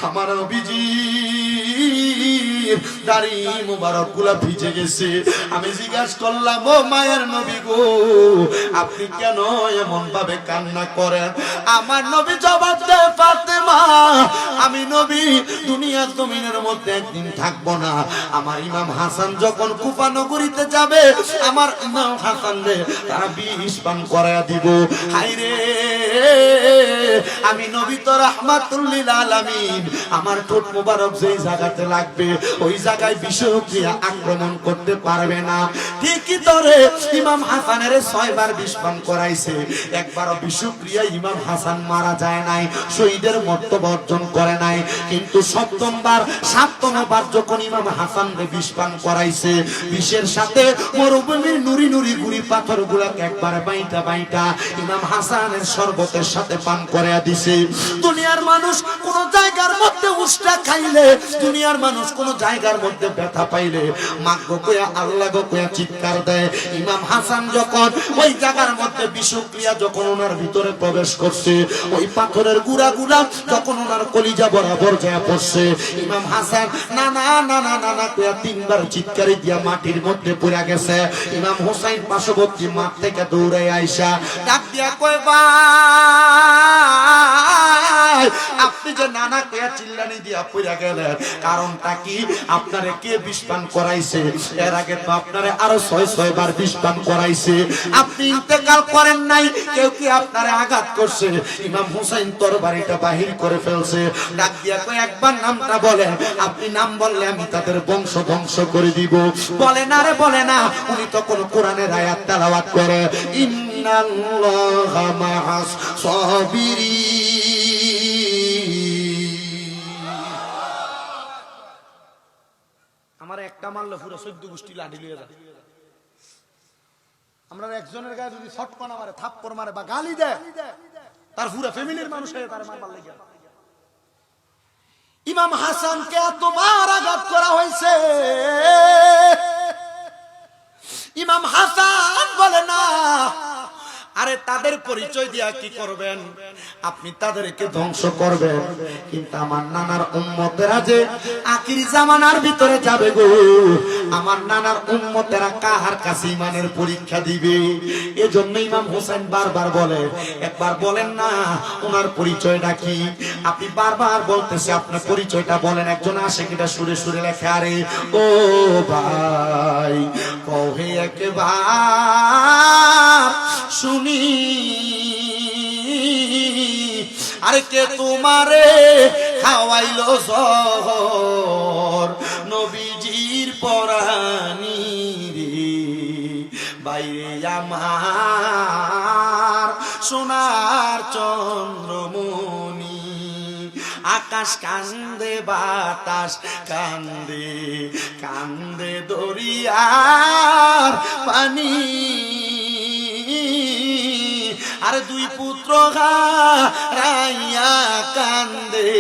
আমার নবীজি দাড়ি মুবারক গুলা ভিজে গেছে। আমি জিজ্ঞাসা করলাম, ও মায়ের নবী গো, আপনি কেন এমন ভাবে কান্না করেন? আমার নবী জবাব দেয়, ফাতেমা, আমি নবী দুনিয়ার জমিনের মধ্যে একদিন থাকবো না। আমার ইমাম হাসান যখন কুফা নগরীতে যাবে, আমার ইমাম হাসান রে তারা বিষ পান করায়া দিব। হায়রে, আমি নবী তো রাহমাতুল লিল আলামিন, আমার ঠোঁট মোবারক যেই জায়গাতে লাগবে ওই জায়গায় বিষক্রিয়া আক্রমণ করতে পারবে না। ঠিকই ধরে ইমাম হাসানের 6 বার বিষ পান করাইছে, একবারও বিষক্রিয়া ইমাম হাসান মারা যায় নাই, শহীদের মর্তবা অর্জন করে নাই। কিন্তু 7ম বার 7ম বার যখন ইমাম হাসান রে বিষ পান করাইছে, বিষের সাথে মরুভূমির নুরি নুরি গুড়ি পাথর গুলাকে একবারে বাইটা বাইটা ইমাম হাসানের শরবতের সাথে পান করায়া দিছে। দুনিয়ার মানুষ কোন জায়গার মধ্যে উষ্টা খাইলে, দুনিয়ার মানুষ কোন জায়গার মধ্যে ব্যথা পাইলে মাগো কইয়া আল্লাহ গো কইয়া চিৎকার দেয়। ইমাম হাসান যখন ওই জায়গার মধ্যে বিষক্রিয়া যখন ওনার ভিতরে প্রবেশ করছে, ওই পাথরের গুড়া গুড়া যখন ওনার কলিজা বরাবর যায় পড়ছে, ইমাম হাসান না না না না না না কইয়া 3 বার চিৎকারি দিয়া মাটির মধ্যে পড়ে গেছে। ইমাম হোসেন পার্শ্ববর্তী মাঠ থেকে দৌড়ে আইসা ডাক দিয়া কয়, ভাই আপনি যে নানা কইয়া চিল্লানি দিয়া পড়ে গেলেন, কারণটা কি? আপনারে কে বিষ পান করাইছে? এর আগে তো আপনারে আরো 6 বার বিষ পান করাইছে। আপনি ইন্তেকাল করেন নাই, কেউ কি আপনারে আঘাত করছে? ইমাম হুসাইন তরবারিটা বাহির করে ফেলছে। ডাক দিয়া কয়, একবার নামটা বলেন, আপনি নাম বললে আমি তাদের বংশ ধ্বংস করে দিব। বলে না রে, বলে না। উনি তখন কোরআনের আয়াত তেলাওয়াত করে, ইন্নাল্লাহা মাআস সাবিরিন। আমার একটা মারলে পুরো 14 গোষ্ঠী লাঠি লিয়ে যায়। আমরা একজনের গায়ে যদি ছটকনা মারে, থাপ্পড় মারে বা গালি দেয়, তার পুরো ফ্যামিলির মানুষ হয়ে তার মারবার লাগে। ইমাম হাসানকে এতবার আঘাত করা হয়েছে, ইমাম হাসান বলে না, আরে তাদের পরিচয় দিয়া কি করবেন? আপনি তাদেরকে ধ্বংস করবেন, কিন্তু আমার নানার উম্মতেরা যে আখির জামানার ভিতরে যাবে গো, আমার নানার উম্মতেরা কাহার কাছে ইমানের পরীক্ষা দিবে? এজন্য ইমাম হোসেন বারবার বলে, একবার বলেন না ওনার পরিচয়টা কি? আপনি বারবার বলতেছে, আপনার পরিচয়টা বলেন। একজন আশিকিটা সুরে সুরে লেখে, আরে ও ভাই কহে একবার শুনি, আরে কে তোমারে খাওয়াইলো জহর নবীজির পরানি রে? বাইরে আমার সোনার চন্দ্রমণি, আকাশ কান্দে বাতাস কান্দে, কান্দে দরিয়ার পানি। আরে 2 পুত্র হারাইয়া কান্দে,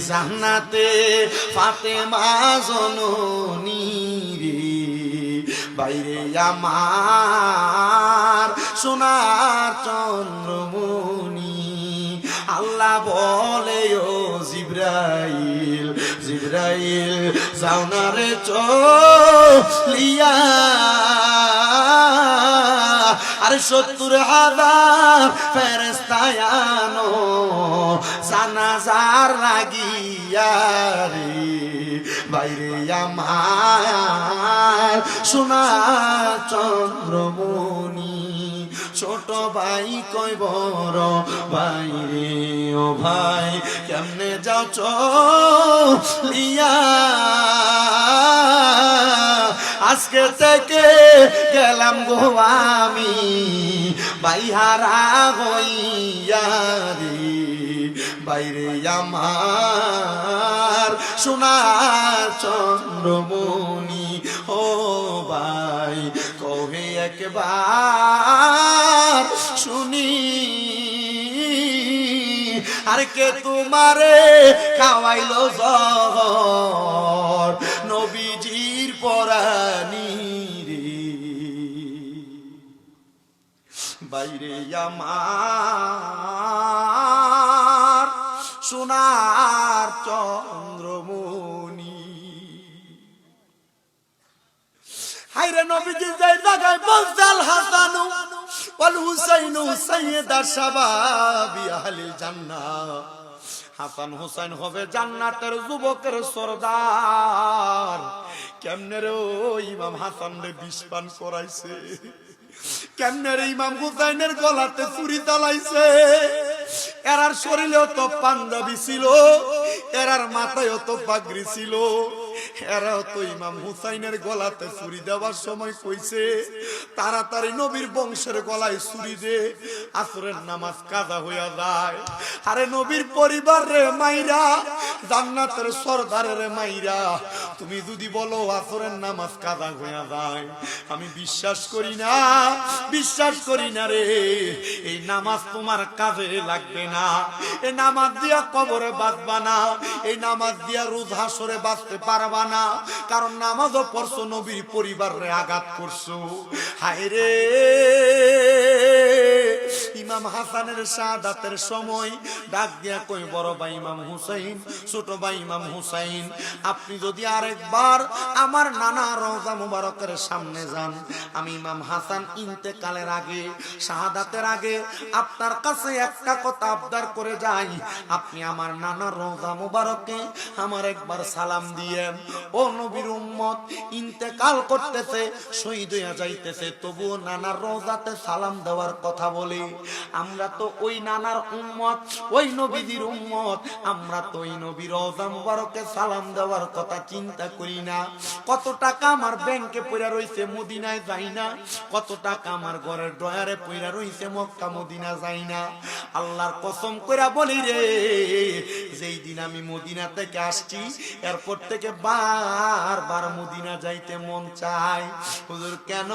জান্নাতে ফাতেমা জননী রে। বাইরে আমার সোনার চন্দ্রমণি। আল্লাহ বলে, ও জিবরাইল, জিবরাইল যাও না রে চলিয়া, আরে 70,000 ফেরেশতা আনো জানাজার লাগিয়া রে। বাইরে আমার সোনার চন্দ্রমণি। ছোট ভাই কই বড় ভাই রে, ও ভাই কেমনে যাও চলিয়া? আজকে থেকে গেলাম গো আমি বাইহারা হইয়া রে। বাইরে আমার সোনার চন্দ্রমণি, ও ভাই কহে একবার শুনি, আর কে তোমারে খাওয়াইলো জহর নবীজির পরানি রে? বাইরে আমার সোনার চন্দ্রমণি। হায়রে নবীজি যেই জায়গায় বলছে আল হাসানু ওয়াল হুসাইনু সাইয়্যিদা শাবাবি আহলিল জান্নাহ, হাসান হুসাইন হবে জান্নাতের যুবকের সরদার। কেমনে রে ইমাম হাসান রে বিষ পান করাইছে, কেমনে রে ইমাম হুসাইনের গলাতে ছুরি চালাইছে। এরার শরীরেও তো পাঞ্জাবি ছিল, এরার মাথায়ও তো পাগড়ি ছিল, এরাও তো ইমাম হুসাইনের গলাতে ছুরি দেওয়ার সময় কইছে তাড়াতাড়ি নবীর বংশের গলায় ছুরি দে, আসরের নামাজ কাজা হইয়া যায়। আরে নবীর পরিবার রে মাইরা, জান্নাতের সরদারের মাইরা, তুমি যদি বলো আসরের নামাজ কাজা হইয়া যায়, আমি বিশ্বাস করি না, বিশ্বাস করি না রে। এই নামাজ তোমার কাজে লাগবে না, এই নামাজ দিয়া কবরে বাঁচবা না, এই নামাজ দিয়া রোজ হাসরে বাঁচতে পারবা না, কারণ নামাজও পড়ছো, নবীর পরিবারে আঘাত করছো। হায় রে ইমাম হাসানের শাহাদাতের সময় ডাক দিয়া কই বড় ভাই ইমাম হুসাইন, ছোট ভাই ইমাম হুসাইন, আপনি যদি আরেকবার আমার নানা রওজা মুবারকের সামনে যান, আমি ইমাম হাসান ইন্তেকালের আগে, শাহাদাতের আগে আপনার কাছে একটা কথা আবদার করে যাই, আপনি আমার নানা রওজা মুবারকে আমার একবার সালাম দিয়েন। ও নবীর উম্মত, ইন্তেকাল করতেছে, শহীদ হইয়া যাইতেছে, তবুও নানার রওজাতে সালাম দেওয়ার কথা বলে। আমরা তো ওই নানার উম্মত, ওই নবীর উম্মত, আমরা তো ওই নবীর রওজা মুবারকে সালাম দেওয়ার কথা চিন্তা করি না। কত টাকা আমার ব্যাংকে পড়া রইছে, মদিনায় যাই না, কত টাকা আমার ঘরের ডয়ারে পড়া রইছে, মক্কা মদিনা যাই না। আল্লাহর কসম কইরা বলি রে, যেই দিন আমি মদিনা থেকে আসছি, এরপর থেকে বারবার মদিনা যাইতে মন চায়। হুজুর কেন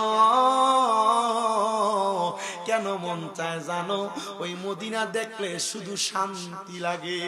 কেন মন চায় জানো? ওই মদিনা দেখলে শুধু শান্তি লাগে।